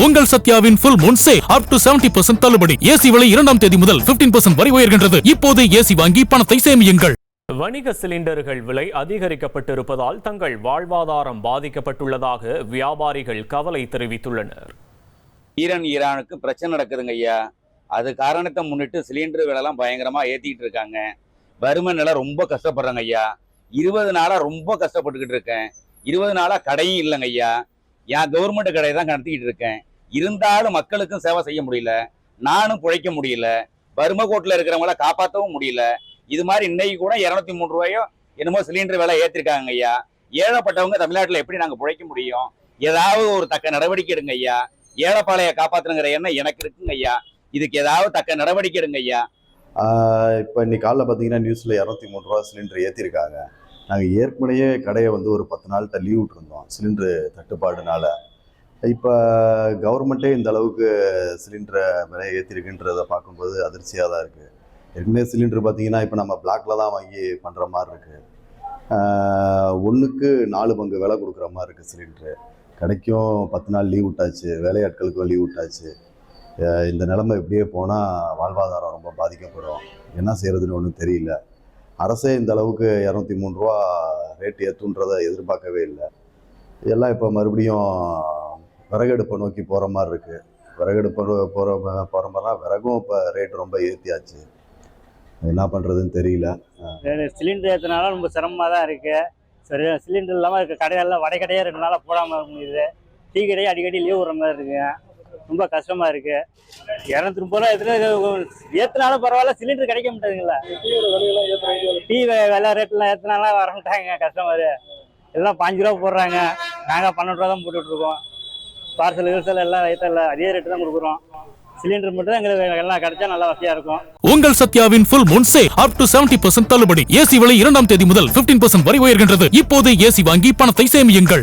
உங்கள் சத்யாவின் full moon sale up to 70% தள்ளுபடி. AC விலை 2ஆம் தேதி முதல் 15% வரை உயர்கின்றது. இப்போதே ஏசி வாங்கி பணத்தை சேமியுங்கள். வணிக சிலிண்டர்கள் விலை அதிகரிக்கப்பட்டிருப்பதால் தங்கள் வாழ்வாதாரம் பாதிக்கப்பட்டுள்ளதாக வியாபாரிகள் கவலை தெரிவித்துள்ளனர். ஈரானுக்கு பிரச்சனை நடக்குதுங்க ஐயா. அது காரணத்தை முன்னிட்டு சிலிண்டர் விலைலாம் பயங்கரமா ஏத்திக்கிட்டு இருக்காங்க. வறுமை நிலை ரொம்ப கஷ்டப்படுறாங்க ஐயா. 20 நாளா ரொம்ப கஷ்டப்பட்டுக்கிட்டு இருக்கேன். 20 நாளா கடையும் இல்லைங்க ஐயா. என் கவர்மெண்ட் கடையை தான் நடத்திக்கிட்டு இருக்கேன். இருந்தாலும் மக்களுக்கும் சேவை செய்ய முடியல, நானும் பிழைக்க முடியல, வறுமை கோட்டில் இருக்கிறவங்கள காப்பாற்றவும் முடியல. இது மாதிரி இன்னைக்கு கூட 203 ரூபாயோ என்னமோ சிலிண்டர் விலை ஏற்றிருக்காங்க ஐயா. ஏழைப்பட்டவங்க தமிழ்நாட்டில் எப்படி நாங்கள் பிழைக்க முடியும்? ஏதாவது ஒரு தக்க நடவடிக்கை எடுங்க ஐயா. ஏழைப்பாளைய காப்பாற்றுங்கிற எண்ணம் எனக்கு இருக்குங்க ஐயா. இதுக்கு ஏதாவது தக்க நடவடிக்கை எடுங்க ஐயா. இப்போ இன்னைக்கு காலைல பார்த்தீங்கன்னா நியூஸில் 203 ரூபா சிலிண்டர் ஏற்றிருக்காங்க. நாங்கள் ஏற்கனவே கடையை ஒரு 10 நாள்கிட்ட லீவ் விட்டுருந்தோம் சிலிண்டரு தட்டுப்பாடுனால. இப்போ கவர்மெண்ட்டே இந்த அளவுக்கு சிலிண்டரை விலை ஏற்றிருக்குன்றதை பார்க்கும்போது அதிர்ச்சியாக தான் இருக்குது. ஏற்கனவே சிலிண்டர் பார்த்தீங்கன்னா இப்போ நம்ம பிளாக்கில் தான் வாங்கி பண்ணுற மாதிரி இருக்குது. 1க்கு 4 பங்கு விலை கொடுக்குற மாதிரி இருக்குது சிலிண்டரு. கடைக்கும் 10 நாள் லீவ் விட்டாச்சு, வேலையாட்களுக்கும் லீவ் விட்டாச்சு. இந்த நிலைமை இப்படியே போனால் வாழ்வாதாரம் ரொம்ப பாதிக்கப்படும். என்ன செய்கிறதுன்னு ஒன்றும் தெரியல. அரசே இந்த அளவுக்கு 203 ரூபா ரேட் ஏற்றுன்றதை எதிர்பார்க்கவே இல்லை. எல்லாம் இப்போ மறுபடியும் விறகடுப்பை நோக்கி போகிற மாதிரி இருக்குது. விறகடுப்பை போகிற மாதிரினா விறகும் இப்போ ரேட் ரொம்ப ஏற்றியாச்சு. என்ன பண்ணுறதுன்னு தெரியல. சிலிண்டர் ஏற்றினால ரொம்ப சிரமமாக தான் இருக்குது. சரி, சிலிண்டர் இல்லாமல் இருக்க கடையெல்லாம் வடைக்கடையாக 2 நாளாக போடாமல் இருக்க முடியுது. டீ கடையே அடிக்கடி லீவ் விடுற மாதிரி இருக்குங்க. ரொம்ப கஷ்டமாக இருக்குது. 230 ரூபா ஏற்றினாலும் பரவாயில்ல, சிலிண்டர் கிடைக்க மாட்டேங்குங்களா. டீ விலை ரேட்லாம் ஏற்றினாலாம் வர மாட்டாங்க கஸ்டமரு. எல்லாம் 5 ரூபா போடுறாங்க. நாங்கள் 12 ரூபா தான் போட்டுட்ருக்கோம். பார்சல் கிர்சல் எல்லாம் எல்லாம் அதே ரேட்டு தான் கொடுக்குறோம். சிலிண்டர் மட்டும் தான் எங்களுக்கு எல்லாம் கிடைச்சா நல்லா வசதியாக இருக்கும். உங்கள் சத்யாவின் full moon sale up to 70% தள்ளுபடி. ஏசி விலை 2ஆம் தேதி முதல் 15% வரை உயர்கின்றது. இப்போதே ஏசி வாங்கி பணத்தை சேமியுங்கள்.